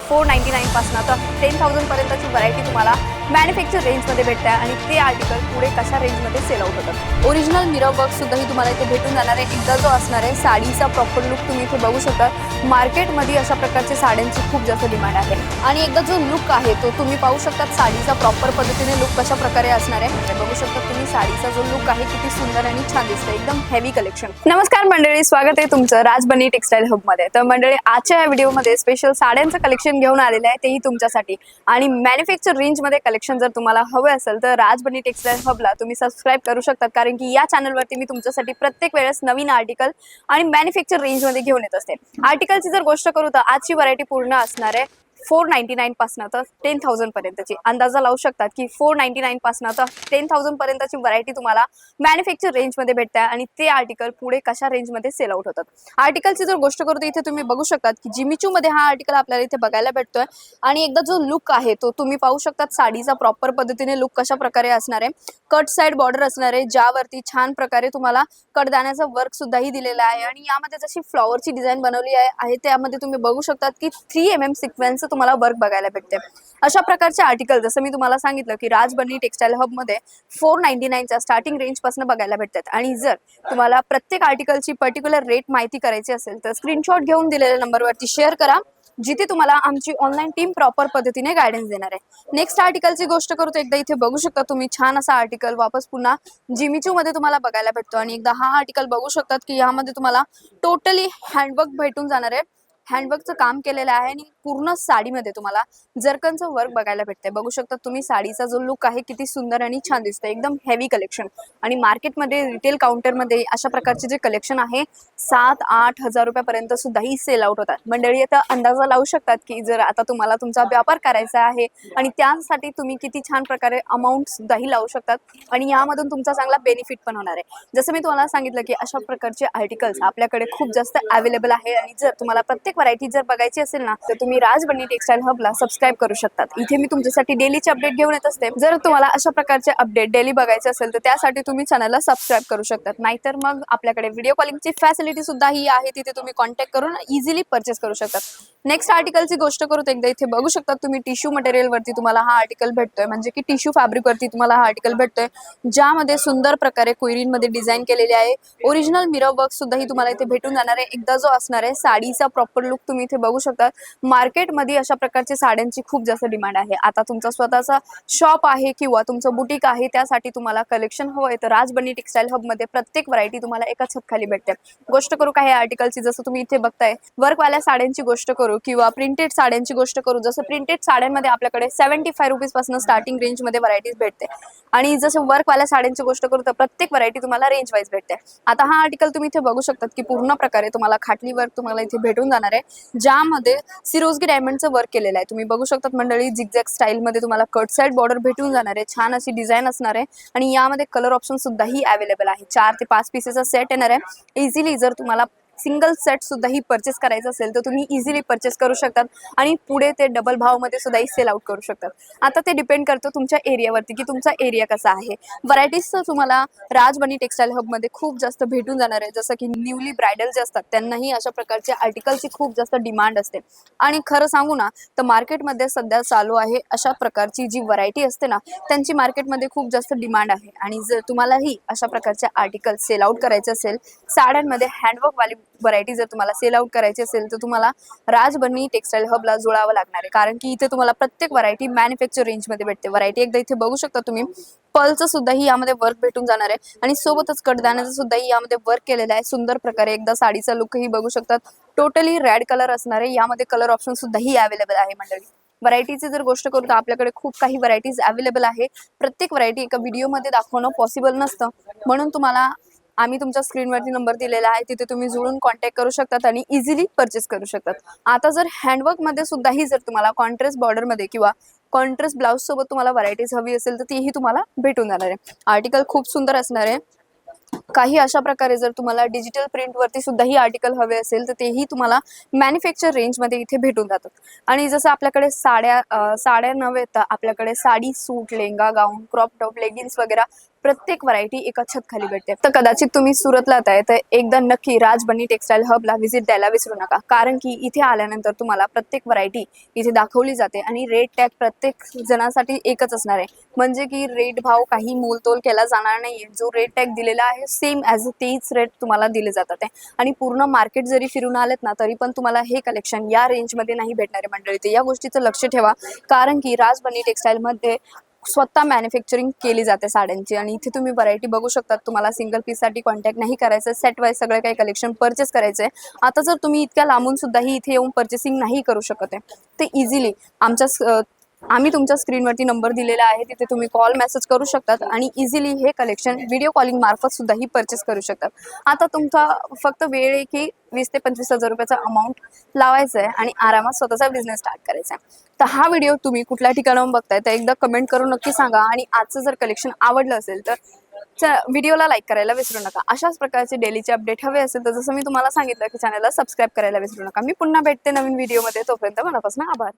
499 पासून तर 10,000 पर्यंतची व्हरायटी तुम्हाला मॅन्युफॅक्चर रेंजमध्ये भेटते आणि ते आर्टिकल पुढे कशा रेंजमध्ये सेल आउट होतात। ओरिजिनल मिरर वर्क सुद्धा ही तुम्हाला इथे भेटून जाणार आहे। एकदा जो असणार आहे साडीचा प्रॉपर लुक तुम्ही इथे बघू शकता। मार्केटमध्ये अशा प्रकारच्या साड्यांची खूप जास्त डिमांड आहे आणि एकदा जो लुक आहे तो तुम्ही पाहू शकता। साडीचा प्रॉपर पद्धतीने लुक कशा प्रकारे असणार आहे बघू शकता तुम्ही। साडीचा जो लुक आहे किती सुंदर आणि छान दिसतं, एकदम हेवी कलेक्शन। नमस्कार मंडळी, स्वागत आहे तुमचं राजबनी टेक्सटाईल हब मध्ये। तर मंडळी आजच्या या व्हिडिओमध्ये स्पेशल साड्यांचं कलेक्शन घेऊन आलेलं आहे, तेही तुमच्यासाठी। आणि मॅन्युफॅक्चर रेंज मध्ये कलेक्शन जर तुम्हाला हवे असेल तर राजबनी टेक्सटाईल हबला तुम्ही सबस्क्राइब करू शकता, कारण की या चॅनलवरती मी तुमच्यासाठी प्रत्येक वेळेस नवीन आर्टिकल आणि मॅन्युफॅक्चर रेंज मध्ये घेऊन येत असते। आर्टिकलची जर गोष्ट करू तर आजची व्हरायटी पूर्ण असणार आहे 499 पासून तर 10,000 पर्यंतची। अंदाजा लावू शकतात की 499 पासून तर 10,000 पर्यंतची व्हरायटी तुम्हाला मॅन्युफॅक्चर रेंज मध्ये भेटते आणि ते आर्टिकल पुढे कशा रेंज मध्ये सेल आउट होतात। आर्टिकलची जर गोष्ट करू तर इथे तुम्ही बघू शकतात की जिमीचू मध्ये हा आर्टिकल आपल्याला इथे बघायला भेटतोय आणि एकदा जो लुक आहे तो तुम्ही पाहू शकतात। साडीचा प्रॉपर पद्धतीने लुक कशा प्रकारे असणार आहे, कट साइड बॉर्डर असणार आहे ज्यावरती छान प्रकारे तुम्हाला कडदाण्याचं वर्क सुद्धा ही दिलेलं आहे आणि यामध्ये जशी फ्लॉवरची डिझाइन बनवली आहे त्यामध्ये तुम्ही बघू शकतात की 3mm सिक्वेन्स तुम्हाला वर्क बघायला भेटते। अशा प्रकारचे आर्टिकल जसं मी तुम्हाला सांगितलं की राजबनी टेक्सटाईल हब मध्ये 499 च्या स्टार्टिंग रेंज पासून बघायला भेटतात। आणि जर तुम्हाला प्रत्येक आर्टिकलची पर्टिक्युलर रेट माहिती करायची असेल तर स्क्रीनशॉट घेऊन दिलेल्या नंबरवरती शेअर करा, जिथे तुम्हाला आमची ऑनलाईन टीम प्रॉपर पद्धतीने गायडन्स देणार आहे। नेक्स्ट आर्टिकलची गोष्ट करू तर एकदा इथे बघू शकता तुम्ही छान असा आर्टिकल वापस पुन्हा जिमीचू मध्ये तुम्हाला बघायला भेटतो आणि एकदा हा आर्टिकल बघू शकतात की यामध्ये तुम्हाला टोटली हँडवर्क भेटून जाणार आहे। हँडवर्कचं काम केलेलं आहे आणि पूर्ण साडीमध्ये तुम्हाला जरकनचं वर्क बघायला भेटतंय। बघू शकता तुम्ही साडीचा जो लुक आहे किती सुंदर आणि छान दिसतं, एकदम हेवी कलेक्शन। आणि मार्केटमध्ये रिटेल काउंटरमध्ये अशा प्रकारचे जे कलेक्शन आहे 7-8 हजार रुपयापर्यंत सुद्धा ही सेल आउट होतात। मंडळी आता अंदाजा लावू शकतात की जर आता तुम्हाला तुमचा व्यापार करायचा आहे आणि त्यासाठी तुम्ही किती छान प्रकारे अमाऊंट सुद्धाही लावू शकतात आणि यामधून तुमचा चांगला बेनिफिट पण होणार आहे। जसं मी तुम्हाला सांगितलं की अशा प्रकारचे आर्टिकल्स आपल्याकडे खूप जास्त अवेलेबल आहे आणि जर तुम्हाला प्रत्येक व्हरायटी जर बघायची असेल ना तर तुम्ही राजबनी टेक्सटाईल हबला सबस्क्राइब करू शकतात। इथे मी तुमच्यासाठी डेलीचे अपडेट घेऊन येत असते। जर तुम्हाला अशा प्रकारचे अपडेट डेली बघायचे असेल तर त्यासाठी तुम्ही चॅनलला सबस्क्राइब करू शकतात, नाहीतर मग आपल्याकडे व्हिडिओ कॉलिंगची फॅसिलिटी सुद्धा ही आहे, तिथे तुम्ही कॉन्टॅक्ट करून इझिली परचेस करू शकतात। नेक्स्ट आर्टिकलची गोष्ट करू तर एकदा इथे बघू शकतात तुम्ही टिश्यू मटेरियल वरती तुम्हाला हा आर्टिकल भेटतोय, म्हणजे की टिश्यू फॅब्रिक वरती तुम्हाला हा आर्टिकल भेटतोय ज्यामध्ये सुंदर प्रकारे क्वेरीन मध्ये डिझाईन केलेली आहे। ओरिजिनल मिरर वर्क सुद्धा ही तुम्हाला इथे भेटून जाणार आहे। एकदा जो असणार आहे साडीचा प्रॉपर लुक तुम्ही इथे बघू शकता। मार्केटमध्ये अशा प्रकारच्या साड्यांची खूप जास्त डिमांड आहे। आता तुमचा स्वतःचा शॉप आहे किंवा तुमचं बुटीक आहे त्यासाठी तुम्हाला कलेक्शन हवंय तर राजबनी टेक्सटाईल हब मध्ये प्रत्येक व्हरायटी तुम्हाला एकाच छताखाली भेटते। गोष्ट करू काही आर्टिकलची जसं तुम्ही इथे बघताय वर्कवाल्या साड्यांची गोष्ट करू किंवा प्रिंटेड साड्यांची गोष्ट करू, जसं प्रिंटेड साड्यांमध्ये आपल्याकडे 75 रुपीज पासून स्टार्टिंग रेंज मध्ये व्हरायटीज भेटते आणि जसं वर्कवाल्या साड्यांची गोष्ट करू तर प्रत्येक व्हरायटी तुम्हाला रेंज वाईज भेटते। आता हा आर्टिकल तुम्ही इथे बघू शकतात की पूर्ण प्रकारे तुम्हाला खाटली वर्क तुम्हाला इथे भेटून जाणार आहे ज्यामध्ये सिरोस्की डायमंडचं वर्क केलेलं आहे। तुम्ही बघू शकतात मंडळी झिगझॅग स्टाईल मध्ये तुम्हाला कट साइड बॉर्डर भेटून जाणार आहे, छान अशी डिझाईन असणार आहे आणि यामध्ये कलर ऑप्शन सुद्धा ही अवेलेबल आहे। 4 ते 5 पीसेसचा सेट येणार आहे। इझिली जर तुम्हाला सिंगल सेट सुद्धा ही परचेस करायचं असेल तर तुम्ही इझिली परचेस करू शकतात आणि पुढे ते डबल भावमध्ये सुद्धा ही सेल आउट करू शकतात। आता ते डिपेंड करतं तुमच्या एरियावरती की तुमचा एरिया कसा आहे। व्हरायटीज तुम्हाला राजबनी टेक्सटाईल हब मध्ये खूप जास्त भेटून जाणार आहे, जसं की न्यूली ब्रायडल जे असतात त्यांनाही अशा प्रकारचे आर्टिकलची खूप जास्त डिमांड असते। आणि खरं सांगू ना तर मार्केटमध्ये सध्या चालू आहे अशा प्रकारची जी व्हरायटी असते ना त्यांची मार्केटमध्ये खूप जास्त डिमांड आहे। आणि जर तुम्हालाही अशा प्रकारचे आर्टिकल सेल आउट करायचे असेल, साड्यांमध्ये हँडवर्क वाली व्हरायटी जर तुम्हाला सेल आउट करायची असेल तर तुम्हाला राजबनी टेक्सटाईल हबला जुळावं लागणार आहे, कारण की इथे तुम्हाला प्रत्येक व्हरायटी मॅन्युफॅक्चर रेंज मध्ये भेटते। व्हरायटी एकदा इथे बघू शकता तुम्ही, पर्लचं सुद्धा ही यामध्ये वर्क भेटून जाणार आहे आणि सोबतच कडदाण्याचं सुद्धा ही यामध्ये वर्क केलेलं आहे सुंदर प्रकारे। एकदा साडीचा लुक ही बघू शकतात, टोटली रेड कलर असणार आहे, यामध्ये कलर ऑप्शन सुद्धा ही अवेलेबल आहे। मंडळी व्हरायटीची जर गोष्ट करू तर आपल्याकडे खूप काही व्हरायटीज अवेलेबल आहे। प्रत्येक व्हरायटी एका व्हिडिओमध्ये दाखवणं पॉसिबल नसतं, म्हणून तुम्हाला आम्ही तुमच्या स्क्रीनवरती नंबर दिलेला आहे, तिथे तुम्ही जुळून कॉन्टॅक्ट करू शकतात आणि इझिली परचेस करू शकतात। आता जर हँडवर्क मध्ये सुद्धाही जर तुम्हाला कॉन्ट्रास्ट बॉर्डर मध्ये किंवा कॉन्ट्रास्ट ब्लाउज सोबत तुम्हाला व्हरायटीज हवी असेल तर तीही तुम्हाला भेटून जाणार आहे। आर्टिकल खूप सुंदर असणार आहे। काही अशा प्रकारे जर तुम्हाला डिजिटल प्रिंट वरती सुद्धा ही आर्टिकल हवे असेल तर तेही तुम्हाला मॅन्युफॅक्चर रेंज मध्ये इथे भेटून जातात। आणि जसं आपल्याकडे साड्या नव्हे तर आपल्याकडे साडी, सूट, लेहंगा, गाऊन, क्रॉप टॉप, लेगिन्स वगैरे प्रत्येक व्हरायटी एका छत खाली भेटते. तर कदाचित तुम्ही सुरतला आहे तर एकदा नक्की राज बन्नी टेक्सटाईल हबला व्हिजिट द्यायला विसरू नका, कारण की इथे आल्यानंतर तुम्हाला प्रत्येक व्हरायटी इथे दाखवली जाते आणि रेट टॅग प्रत्येक जणांसाठी एकच असणार आहे. म्हणजे की रेट भाव काही मोलतोल केला जाणार नाहीये. जो रेट टॅग दिलेला आहे सेम ॲज तेच रेट तुम्हाला दिले जातात आहे. आणि पूर्ण मार्केट जरी फिरून आलेत ना तरी पण तुम्हाला हे कलेक्शन या रेंजमध्ये नाही भेटणारे मंडळी. तर या गोष्टीचं लक्ष ठेवा, कारण की राज बन्नी टेक्सटाईलमध्ये स्वतः मॅन्युफॅक्चरिंग केली जाते साड्यांची. आणि इथे तुम्ही व्हरायटी बघू शकता. तुम्हाला सिंगल पीससाठी कॉन्टॅक्ट नाही करायचं, सेट वाईज सगळं काही कलेक्शन परचेस करायचं आहे. आता जर तुम्ही इतक्या लांबून सुद्धाही इथे येऊन परचेसिंग नाही करू शकत आहे ते इझिली आम्ही तुमच्या स्क्रीनवरती नंबर दिलेला आहे, तिथे तुम्ही कॉल मेसेज करू शकतात आणि इझिली हे कलेक्शन व्हिडिओ कॉलिंग मार्फत सुद्धाही परचेस करू शकतात. आता तुमचा फक्त वेळ आहे की 20 ते 25,000 रुपयाचा अमाऊंट लावायचा आहे आणि आरामात स्वतःचा बिझनेस स्टार्ट करायचा आहे. तर हा व्हिडिओ तुम्ही कुठल्या ठिकाणाहून बघताय तर एकदा कमेंट करून नक्की सांगा. आणि आजचं जर कलेक्शन आवडलं असेल तर व्हिडिओला लाईक करायला विसरू नका. अशाच प्रकारचे डेलीचे अपडेट हवे असेल तर जसं मी तुम्हाला सांगितलं की चॅनलला सबस्क्राईब करायला विसरू नका. मी पुन्हा भेटते नवीन व्हिडिओमध्ये. तोपर्यंत मनापासून आभार.